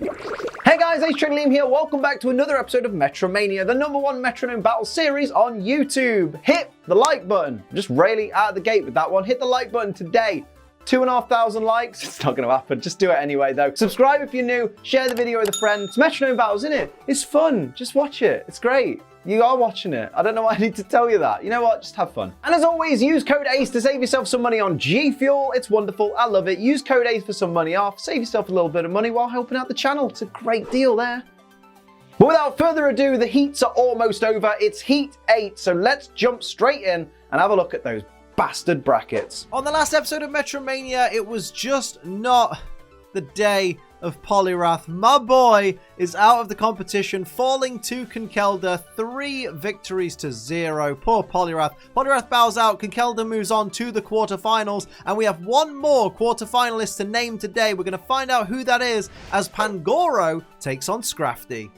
Hey guys, Liam here. Welcome back to another episode of MetroMania, the #1 Metronome Battle series on YouTube. Hit the like button. I'm just really out of the gate with that one. Hit the like button today. 2,500 likes. It's not going to happen. Just do it anyway, though. Subscribe if you're new. Share the video with a friend. It's Metronome Battles, isn't it? It's fun. Just watch it. It's great. You are watching it. I don't know why I need to tell you that. You know what? Just have fun. And as always, use code ACE to save yourself some money on G Fuel. It's wonderful. I love it. Use code ACE for some money off. Save yourself a little bit of money while helping out the channel. It's a great deal there. But without further ado, the heats are almost over. It's Heat 8. So let's jump straight in and have a look at those bastard brackets. On the last episode of Metromania, it was just not the day of Poliwrath. My boy is out of the competition, falling to Conkeldurr, 3 victories to 0. Poor Poliwrath. Poliwrath bows out, Conkeldurr moves on to the quarterfinals, and we have one more quarterfinalist to name today. We're going to find out who that is as Pangoro takes on Scrafty.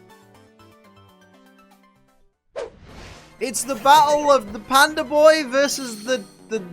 It's the battle of the Panda Boy versus the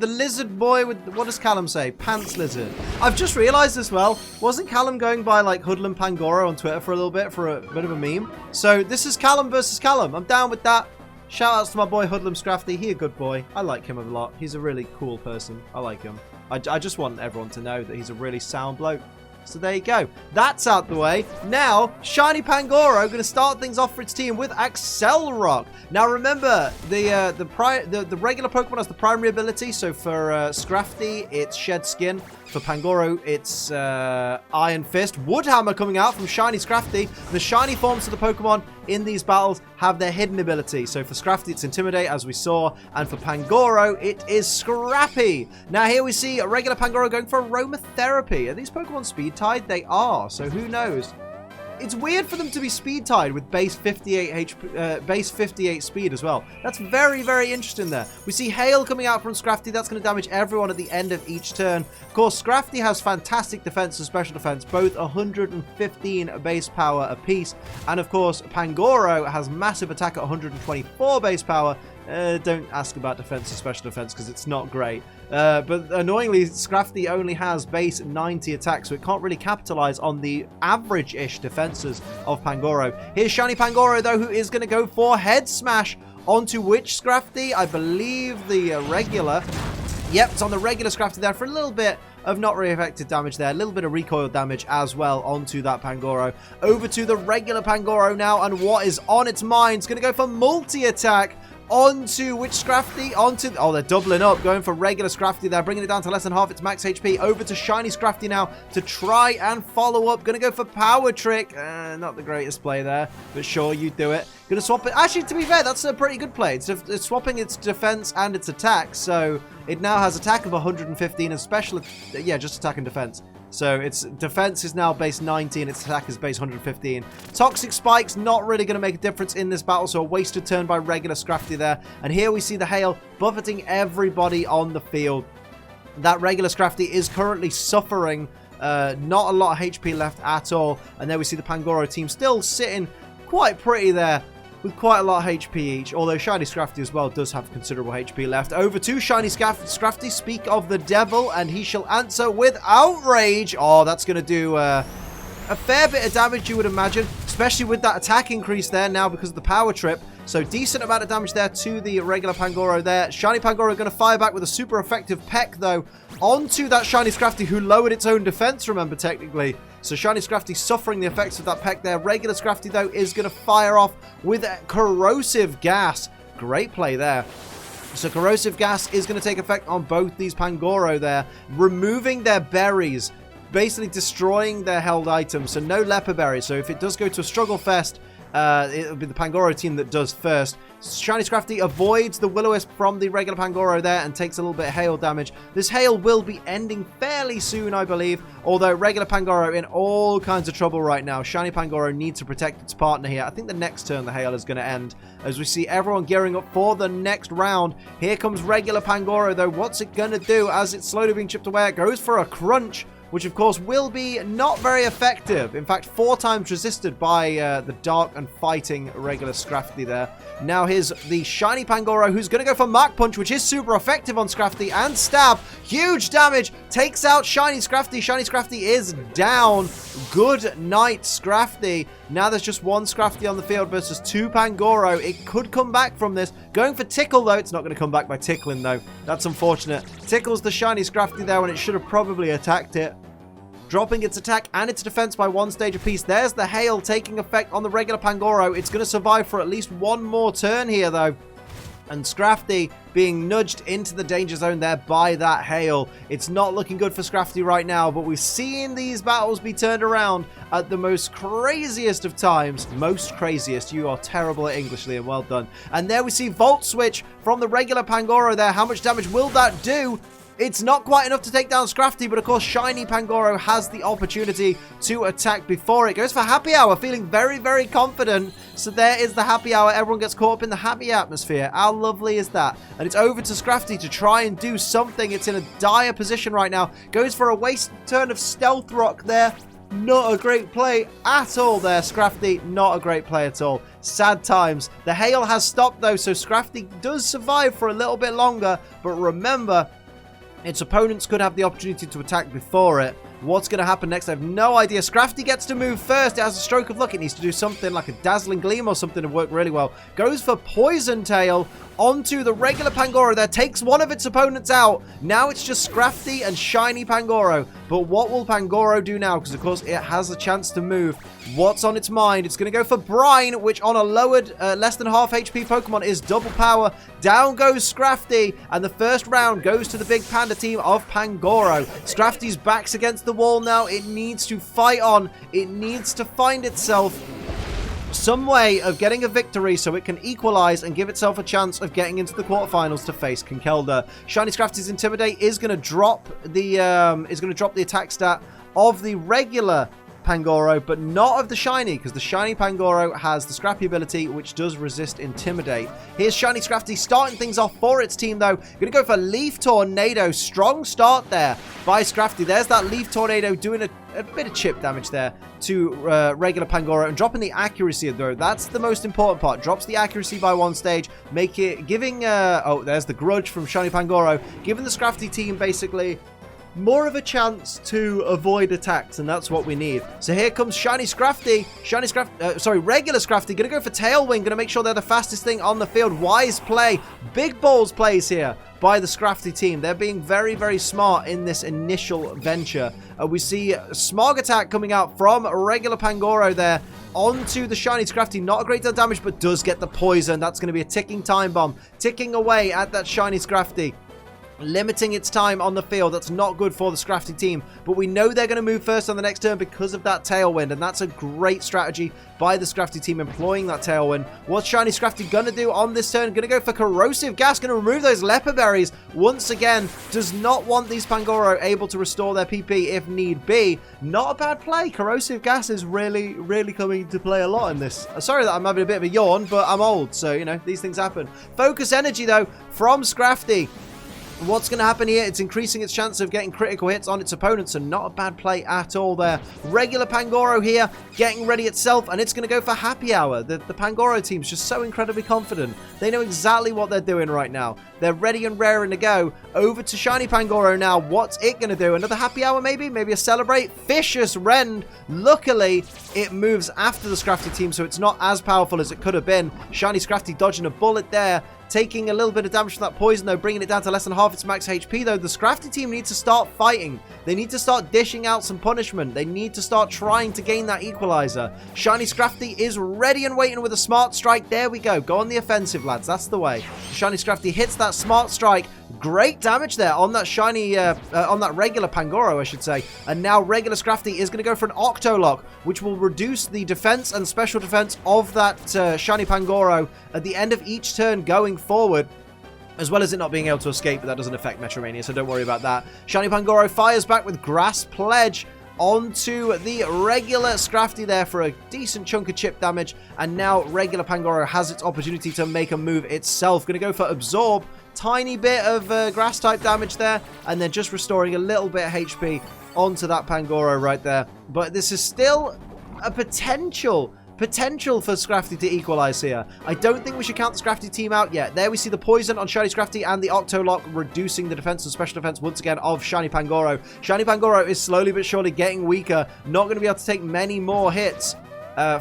lizard boy with, what does Callum say? Pants lizard. I've just realized as well, wasn't Callum going by like Hoodlum Pangoro on Twitter for a little bit for a bit of a meme? So this is Callum versus Callum. I'm down with that. Shout outs to my boy Hoodlum Scrafty. He a good boy. I like him a lot. He's a really cool person. I like him. I just want everyone to know that he's a really sound bloke. So there you go. That's out the way. Now, Shiny Pangoro going to start things off for its team with Accelerock. Now remember, the regular Pokemon has the primary ability. So for Scrafty, it's Shed Skin. For Pangoro, it's Iron Fist. Woodhammer coming out from Shiny Scrafty. The shiny forms of the Pokemon in these battles have their hidden ability. So for Scrafty, it's Intimidate, as we saw. And for Pangoro, it is Scrappy. Now here we see a regular Pangoro going for Aromatherapy. Are these Pokemon speed-tied? They are, so who knows? It's weird for them to be speed-tied with base 58 speed as well. That's very, very interesting there. We see Hail coming out from Scrafty. That's going to damage everyone at the end of each turn. Of course, Scrafty has fantastic defense and special defense, both 115 base power apiece. And of course, Pangoro has massive attack at 124 base power. Don't ask about defense and special defense because it's not great. But annoyingly, Scrafty only has base 90 attack, so it can't really capitalize on the average-ish defenses of Pangoro. Here's Shiny Pangoro, though, who is going to go for Head Smash onto which Scrafty? I believe the regular. Yep, it's on the regular Scrafty there for a little bit of not really effective damage there. A little bit of recoil damage as well onto that Pangoro. Over to the regular Pangoro now, and what is on its mind? It's going to go for multi-attack. Onto which Scrafty? Oh, they're doubling up, going for regular Scrafty there, bringing it down to less than half its max HP. Over to Shiny Scrafty now to try and follow up. Going to go for Power Trick. Not the greatest play there, but sure, you do it. Going to swap it. Actually, to be fair, that's a pretty good play. It's swapping its defense and its attack, so it now has attack of 115 and special, yeah, just attack and defense. So its defense is now base 90 and its attack is base 115. Toxic Spike's not really going to make a difference in this battle, so a wasted turn by regular Scrafty there. And here we see the Hail buffeting everybody on the field. That regular Scrafty is currently suffering not a lot of HP left at all. And there we see the Pangoro team still sitting quite pretty there, with quite a lot of HP each, although Shiny Scrafty as well does have considerable HP left. Over to Shiny Scrafty, speak of the devil, and he shall answer with Outrage. Oh, that's going to do a fair bit of damage, you would imagine, especially with that attack increase there now because of the Power Trip. So decent amount of damage there to the regular Pangoro there. Shiny Pangoro going to fire back with a super effective peck, though, onto that Shiny Scrafty, who lowered its own defense, remember, technically. So Shiny Scrafty suffering the effects of that peck there. Regular Scrafty, though, is going to fire off with Corrosive Gas. Great play there. So Corrosive Gas is going to take effect on both these Pangoro there, removing their berries, basically destroying their held items. So no Leper Berry. So if it does go to a Struggle Fest, it'll be the Pangoro team that does first. Shiny Scrafty avoids the Will-O-Wisp from the regular Pangoro there and takes a little bit of hail damage. This hail will be ending fairly soon, I believe, although regular Pangoro in all kinds of trouble right now. Shiny Pangoro needs to protect its partner here. I think the next turn the hail is going to end as we see everyone gearing up for the next round. Here comes regular Pangoro, though. What's it going to do as it's slowly being chipped away? It goes for a Crunch which of course will be not very effective. In fact, 4 times resisted by the Dark and Fighting regular Scrafty there. Now here's the shiny Pangoro, who's going to go for Mach Punch, which is super effective on Scrafty, and Stab. Huge damage. Takes out shiny Scrafty. Shiny Scrafty is down. Good night, Scrafty. Now there's just 1 Scrafty on the field versus 2 Pangoro. It could come back from this. Going for Tickle, though. It's not going to come back by tickling, though. That's unfortunate. Tickles the shiny Scrafty there when it should have probably attacked it. Dropping its attack and its defense by 1 stage apiece. There's the Hail taking effect on the regular Pangoro. It's going to survive for at least 1 more turn here, though. And Scrafty being nudged into the danger zone there by that Hail. It's not looking good for Scrafty right now, but we've seen these battles be turned around at the most craziest of times. Most craziest. You are terrible at English, Liam. Well done. And there we see Volt Switch from the regular Pangoro there. How much damage will that do? It's not quite enough to take down Scrafty, but of course shiny Pangoro has the opportunity to attack before it goes for Happy Hour, feeling very, very confident. So there is the Happy Hour. Everyone gets caught up in the happy atmosphere. How lovely is that? And it's over to Scrafty to try and do something. It's in a dire position right now. Goes for a waste turn of Stealth Rock there. Not a great play at all there, Scrafty. Not a great play at all. Sad times. The Hail has stopped though, so Scrafty does survive for a little bit longer. But remember, its opponents could have the opportunity to attack before it. What's going to happen next? I have no idea. Scrafty gets to move first. It has a stroke of luck. It needs to do something like a Dazzling Gleam or something to work really well. Goes for Poison Tail onto the regular Pangoro there. Takes 1 of its opponents out. Now it's just Scrafty and shiny Pangoro. But what will Pangoro do now? Because, of course, it has a chance to move. What's on its mind? It's going to go for Brine, which on a lowered, less than half HP Pokemon is double power. Down goes Scrafty, and the first round goes to the big panda team of Pangoro. Scrafty's back's against the wall now. It needs to fight on. It needs to find itself some way of getting a victory so it can equalize and give itself a chance of getting into the quarterfinals to face Conkeldurr. Shiny Scrafty's Intimidate is going to drop the attack stat of the regular Pangoro, but not of the shiny, because the shiny Pangoro has the Scrappy ability, which does resist Intimidate. Here's shiny Scrafty starting things off for its team, though. Going to go for Leaf Tornado. Strong start there by Scrafty. There's that Leaf Tornado doing a bit of chip damage there to regular Pangoro and dropping the accuracy, though. That's the most important part. Drops the accuracy by 1 stage, giving oh, there's the Grudge from shiny Pangoro, giving the Scrafty team basically more of a chance to avoid attacks, and that's what we need. So here comes shiny Scrafty. Regular Scrafty gonna go for Tailwind, gonna make sure they're the fastest thing on the field. Wise play. Big balls plays here by the Scrafty team. They're being very, very smart in this initial venture. We see Smog Attack coming out from regular Pangoro there onto the shiny Scrafty. Not a great deal of damage, but does get the poison. That's going to be a ticking time bomb, ticking away at that shiny Scrafty, limiting its time on the field. That's not good for the Scrafty team, but we know they're going to move first on the next turn because of that Tailwind, and that's a great strategy by the Scrafty team, employing that Tailwind. What's shiny Scrafty going to do on this turn? Going to go for Corrosive Gas, going to remove those Leper Berries once again. Does not want these Pangoro able to restore their PP if need be. Not a bad play. Corrosive Gas is really, really coming to play a lot in this. Sorry that I'm having a bit of a yawn, but I'm old, so, you know, these things happen. Focus Energy, though, from Scrafty. What's going to happen here? It's increasing its chance of getting critical hits on its opponents, and not a bad play at all there. Regular Pangoro here, getting ready itself, and it's going to go for Happy Hour. The Pangoro team's just so incredibly confident. They know exactly what they're doing right now. They're ready and raring to go. Over to shiny Pangoro now. What's it going to do? Another Happy Hour maybe? Maybe a Celebrate? Vicious Rend. Luckily, it moves after the Scrafty team, so it's not as powerful as it could have been. Shiny Scrafty dodging a bullet there. Taking a little bit of damage from that poison, though, bringing it down to less than half its max HP, though. The Scrafty team needs to start fighting. They need to start dishing out some punishment. They need to start trying to gain that equalizer. Shiny Scrafty is ready and waiting with a Smart Strike. There we go. Go on the offensive, lads. That's the way. Shiny Scrafty hits that Smart Strike. Great damage there on that shiny, on that regular Pangoro, I should say. And now regular Scrafty is going to go for an Octolock, which will reduce the defense and special defense of that shiny Pangoro at the end of each turn going forward, as well as it not being able to escape, but that doesn't affect Metromania, so don't worry about that. Shiny Pangoro fires back with Grass Pledge onto the regular Scrafty there for a decent chunk of chip damage, and now regular Pangoro has its opportunity to make a move itself. Going to go for Absorb. Tiny bit of grass type damage there, and then just restoring a little bit of HP onto that Pangoro right there. But this is still a potential for Scrafty to equalize here. I don't think we should count the Scrafty team out yet. There we see the poison on Shiny Scrafty and the Octolock reducing the defense and special defense once again of Shiny Pangoro. Shiny Pangoro is slowly but surely getting weaker. Not going to be able to take many more hits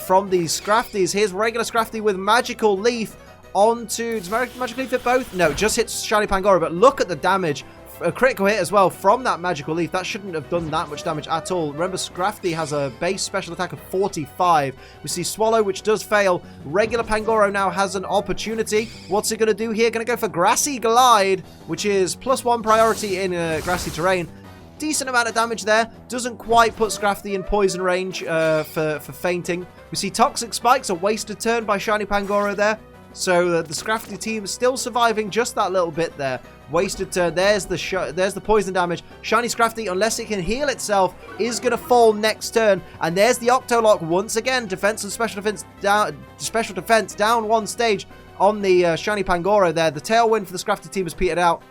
from these Scrafties. Here's regular Scrafty with Magical Leaf onto... Does Magical Leaf hit both? No, just hits Shiny Pangoro. But look at the damage. A critical hit as well from that Magical Leaf. That shouldn't have done that much damage at all. Remember, Scrafty has a base special attack of 45. We see Swallow, which does fail. Regular Pangoro now has an opportunity. What's it going to do here? Going to go for Grassy Glide, which is +1 priority in grassy terrain. Decent amount of damage there. Doesn't quite put Scrafty in poison range for fainting. We see Toxic Spikes, a wasted turn by Shiny Pangoro there. So the Scrafty team is still surviving just that little bit there. Wasted turn. There's the poison damage. Shiny Scrafty, unless it can heal itself, is going to fall next turn. And there's the Octolock once again. Defense and special defense down one stage on the Shiny Pangoro there. The Tailwind for the Scrafty team has petered out.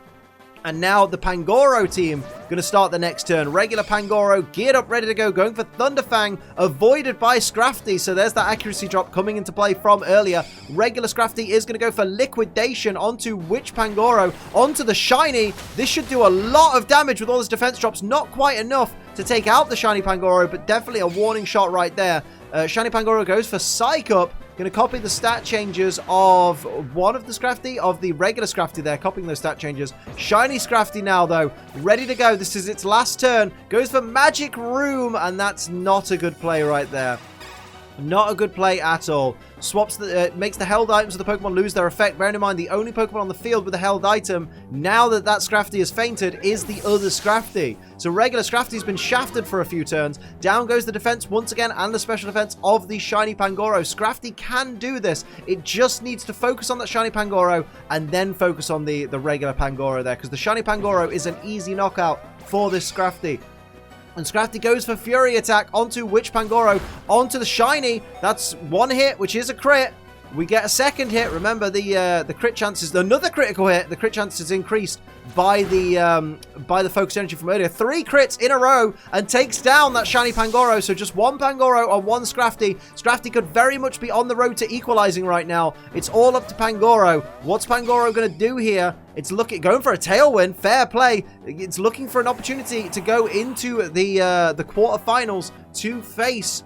And now the Pangoro team going to start the next turn. Regular Pangoro geared up, ready to go, going for Thunderfang, avoided by Scrafty. So there's that accuracy drop coming into play from earlier. Regular Scrafty is going to go for Liquidation onto which Pangoro? Onto the Shiny. This should do a lot of damage with all his defense drops. Not quite enough to take out the Shiny Pangoro, but definitely a warning shot right there. Shiny Pangoro goes for Psych Up. Going to copy the stat changes of one of the Scrafty, of the regular Scrafty there, copying those stat changes. Shiny Scrafty now, though, ready to go. This is its last turn. Goes for Magic Room, and that's not a good play right there. Not a good play at all. Swaps makes the held items of the Pokemon lose their effect. Bearing in mind, the only Pokemon on the field with a held item, now that Scrafty has fainted, is the other Scrafty. So regular Scrafty's been shafted for a few turns. Down goes the defense once again, and the special defense of the Shiny Pangoro. Scrafty can do this. It just needs to focus on that Shiny Pangoro, and then focus on the regular Pangoro there, because the Shiny Pangoro is an easy knockout for this Scrafty. And Scrafty goes for Fury Attack onto which Pangoro? Onto the Shiny. That's one hit, which is a crit. We get a second hit. Remember, the crit chance is another critical hit. The crit chance is increased by the focus energy from earlier. 3 crits in a row and takes down that Shiny Pangoro. So just one Pangoro on one Scrafty. Scrafty could very much be on the road to equalizing right now. It's all up to Pangoro. What's Pangoro going to do here? It's going for a Tailwind. Fair play. It's looking for an opportunity to go into the quarterfinals to face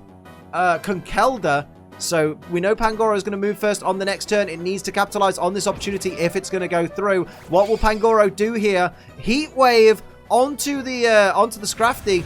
Conkeldurr. So we know Pangoro is going to move first on the next turn. It needs to capitalize on this opportunity if it's going to go through. What will Pangoro do here? Heat Wave onto the Scrafty.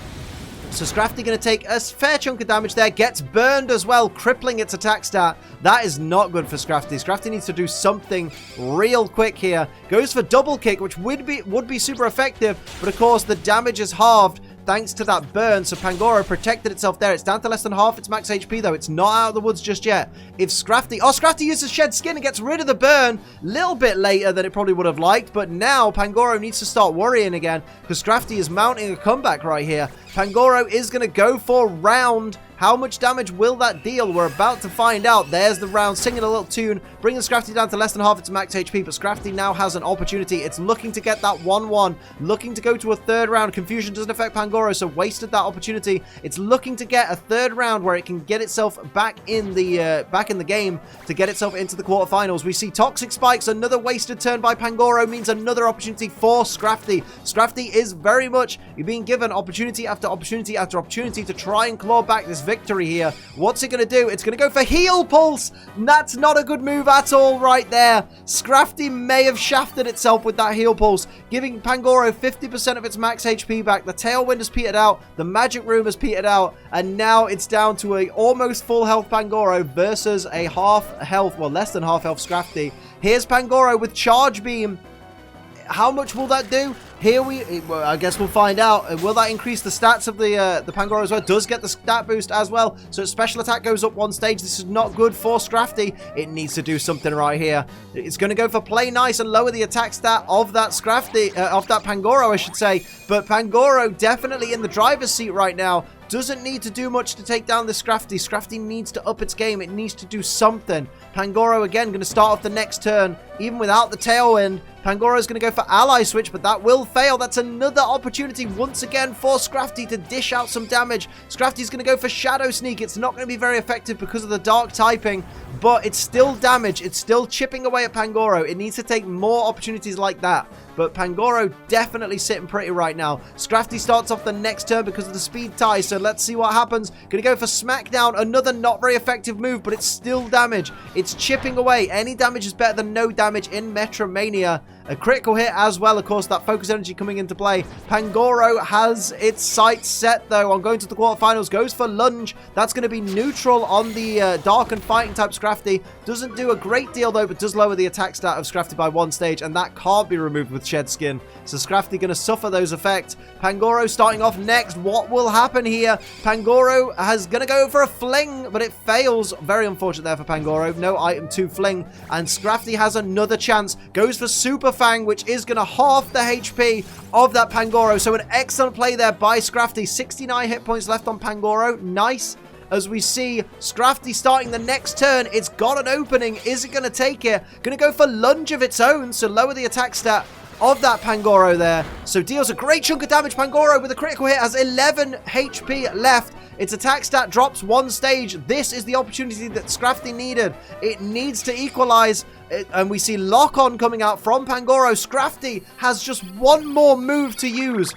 So Scrafty going to take a fair chunk of damage there. Gets burned as well, crippling its attack stat. That is not good for Scrafty. Scrafty needs to do something real quick here. Goes for Double Kick, which would be super effective. But of course, the damage is halved thanks to that burn. So Pangoro protected itself there. It's down to less than half its max HP, though. It's not out of the woods just yet. If Scrafty... Oh, Scrafty uses Shed Skin and gets rid of the burn. A little bit later than it probably would have liked. But now Pangoro needs to start worrying again, because Scrafty is mounting a comeback right here. Pangoro is going to go for Round. How much damage will that deal? We're about to find out. There's the Round, singing a little tune, bringing Scrafty down to less than half its max HP, but Scrafty now has an opportunity. It's looking to get that 1-1, looking to go to a third round. Confusion doesn't affect Pangoro, so wasted that opportunity. It's looking to get a third round where it can get itself back in the game to get itself into the quarterfinals. We see Toxic Spikes, another wasted turn by Pangoro means another opportunity for Scrafty. Scrafty is very much being given opportunity after opportunity after opportunity to try and claw back this victory here. What's it going to do? It's going to go for Heal Pulse. That's not a good move at all right there. Scrafty may have shafted itself with that Heal Pulse, giving Pangoro 50% of its max HP back. The Tailwind has petered out. The Magic Room has petered out. And now it's down to a almost full health Pangoro versus a half health, well, less than half health Scrafty. Here's Pangoro with Charge Beam. How much will that do? I guess we'll find out. Will that increase the stats of the Pangoro as well? Does get the stat boost as well. So its special attack goes up one stage. This is not good for Scrafty. It needs to do something right here. It's going to go for Play Nice and lower the attack stat of that Scrafty, of that Pangoro, I should say. But Pangoro definitely in the driver's seat right now. Doesn't need to do much to take down this Scrafty. Scrafty needs to up its game. It needs to do something. Pangoro, again, going to start off the next turn even without the Tailwind. Pangoro is going to go for Ally Switch, but that will fail. That's another opportunity once again for Scrafty to dish out some damage. Scrafty's going to go for Shadow Sneak. It's not going to be very effective because of the Dark typing, but it's still damage. It's still chipping away at Pangoro. It needs to take more opportunities like that. But Pangoro definitely sitting pretty right now. Scrafty starts off the next turn because of the speed tie, so let's see what happens. Going to go for Smackdown. Another not very effective move, but it's still damage. It's chipping away. Any damage is better than no damage in Metromania. A critical hit as well, of course, that focus energy coming into play. Pangoro has its sights set, though, on going to the quarterfinals. Goes for Lunge. That's going to be neutral on the Dark and Fighting type Scrafty. Doesn't do a great deal, though, but does lower the attack stat of Scrafty by 1 stage, and that can't be removed with Shed Skin. So Scrafty going to suffer those effects. Pangoro starting off next. What will happen here? Pangoro is going to go for a Fling, but it fails. Very unfortunate there for Pangoro. No item to Fling. And Scrafty has another chance. Goes for Super Fang, which is going to half the HP of that Pangoro. So an excellent play there by Scrafty. 69 hit points left on Pangoro. Nice. As we see Scrafty starting the next turn. It's got an opening. Is it going to take it? Going to go for Lunge of its own. So lower the attack stat of that Pangoro there. So deals a great chunk of damage. Pangoro with a critical hit has 11 HP left. Its attack stat drops 1 stage. This is the opportunity that Scrafty needed. It needs to equalize. And we see Lock On coming out from Pangoro. Scrafty has just one more move to use.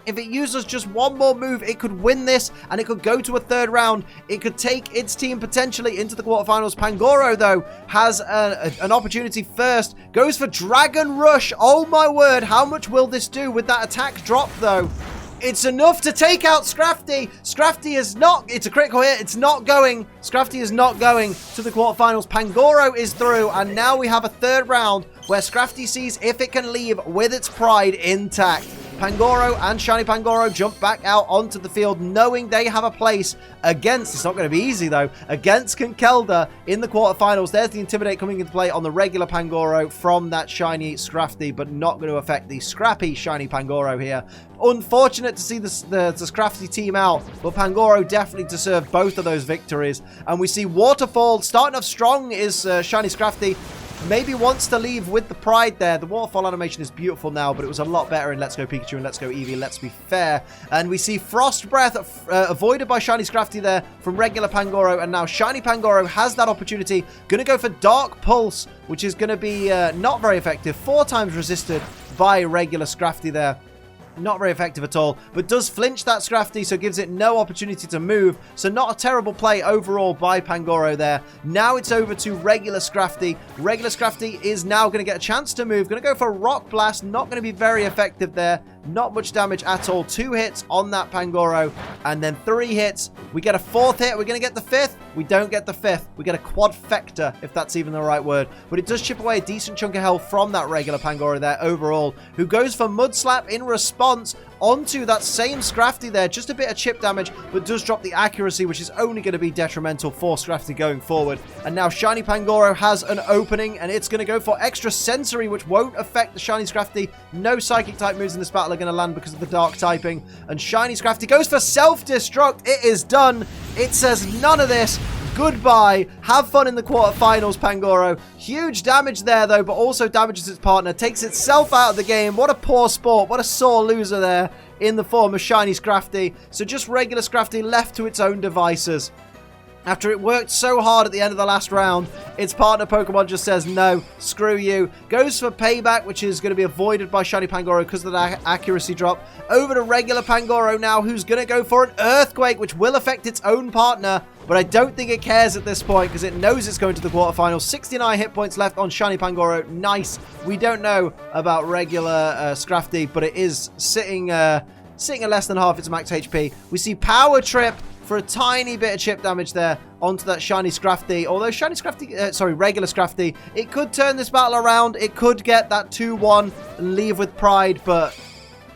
If it uses just one more move, it could win this, and it could go to a 3rd round. It could take its team potentially into the quarterfinals. Pangoro, though, has an opportunity first. Goes for Dragon Rush. Oh, my word. How much will this do with that attack drop, though? It's enough to take out Scrafty. Scrafty is not... It's a critical hit. It's not going. Scrafty is not going to the quarterfinals. Pangoro is through, and now we have a 3rd round where Scrafty sees if it can leave with its pride intact. Pangoro and Shiny Pangoro jump back out onto the field, knowing they have a place against, it's not going to be easy though, against Conkeldurr in the quarterfinals. There's the Intimidate coming into play on the regular Pangoro from that Shiny Scrafty, but not going to affect the scrappy Shiny Pangoro here. Unfortunate to see the Scrafty team out, but Pangoro definitely deserved both of those victories. And we see Waterfall starting off strong is Shiny Scrafty. Maybe wants to leave with the pride there. The waterfall animation is beautiful now, but it was a lot better in Let's Go Pikachu and Let's Go Eevee, let's be fair. And we see Frost Breath avoided by Shiny Scrafty there from regular Pangoro, and now Shiny Pangoro has that opportunity. Gonna go for Dark Pulse, which is gonna be not very effective. 4 times resisted by regular Scrafty there. Not very effective at all, but does flinch that Scrafty, so gives it no opportunity to move. So not a terrible play overall by Pangoro there. Now it's over to regular Scrafty. Regular Scrafty is now going to get a chance to move. Going to go for Rock Blast. Not going to be very effective there. Not much damage at all. 2 hits on that Pangoro, and then 3 hits. We get a 4th hit. We're going to get the 5th. We don't get the 5th. We get a quadfecta, if that's even the right word. But it does chip away a decent chunk of health from that regular Pangoro there overall, who goes for Mud Slap in response onto that same Scrafty there. Just a bit of chip damage, but does drop the accuracy, which is only going to be detrimental for Scrafty going forward. And now Shiny Pangoro has an opening, and it's going to go for Extra Sensory, which won't affect the Shiny Scrafty. No Psychic type moves in this battle are going to land because of the Dark typing. And Shiny Scrafty goes for Self-Destruct. It is done. It says none of this. Goodbye. Have fun in the quarterfinals, Pangoro. Huge damage there, though, but also damages its partner. Takes itself out of the game. What a poor sport. What a sore loser there in the form of Shiny Scrafty. So just regular Scrafty left to its own devices. After it worked so hard at the end of the last round, its partner Pokemon just says, no, screw you. Goes for Payback, which is going to be avoided by Shiny Pangoro because of that accuracy drop. Over to regular Pangoro now, who's going to go for an Earthquake, which will affect its own partner. But I don't think it cares at this point because it knows it's going to the quarterfinals. 69 hit points left on Shiny Pangoro. Nice. We don't know about regular Scrafty, but it is sitting at less than half its max HP. We see Power Trip for a tiny bit of chip damage there onto that Shiny Scrafty. Although Shiny Scrafty, regular Scrafty, it could turn this battle around. It could get that 2-1 and leave with pride, but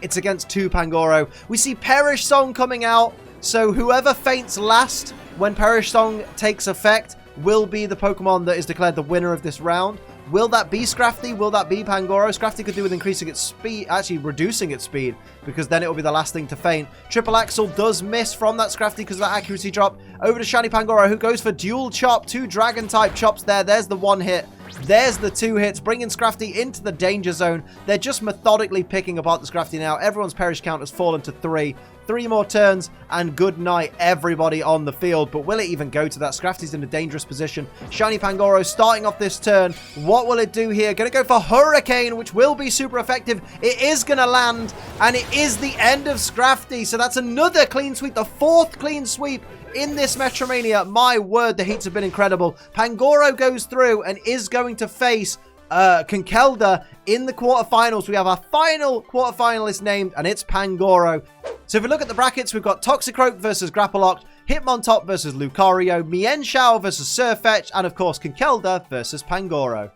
it's against 2 Pangoro. We see Perish Song coming out, so whoever faints last when Perish Song takes effect will be the Pokemon that is declared the winner of this round. Will that be Scrafty? Will that be Pangoro? Scrafty could do with increasing its speed, actually reducing its speed, because then it will be the last thing to faint. Triple Axle does miss from that Scrafty because of that accuracy drop. Over to Shiny Pangoro, who goes for Dual Chop. 2 Dragon-type chops there. There's the 1 hit. There's the 2 hits, bringing Scrafty into the danger zone. They're just methodically picking apart the Scrafty now. Everyone's perish count has fallen to 3. 3 more turns, and good night, everybody on the field. But will it even go to that? Scrafty's in a dangerous position. Shiny Pangoro starting off this turn. What will it do here? Going to go for Hurricane, which will be super effective. It is going to land, and it is the end of Scrafty. So that's another clean sweep, the 4th clean sweep in this Metromania. My word, the heats have been incredible. Pangoro goes through and is going to face Conkeldurr in the quarterfinals. We have our final quarterfinalist named, and it's Pangoro. So if we look at the brackets, we've got Toxicroak versus Grapploct, Hitmontop versus Lucario, Mienshao versus Sirfetch'd, and of course Conkeldurr versus Pangoro.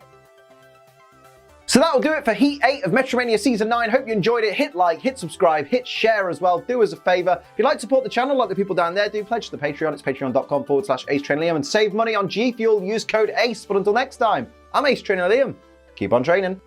So that'll do it for Heat 8 of Metromania Season 9. Hope you enjoyed it. Hit like, hit subscribe, hit share as well. Do us a favour. If you'd like to support the channel like the people down there, do pledge to the Patreon. It's patreon.com/AceTrainLiam and save money on G Fuel. Use code ACE. But until next time, I'm Ace Trainer Liam. Keep on training.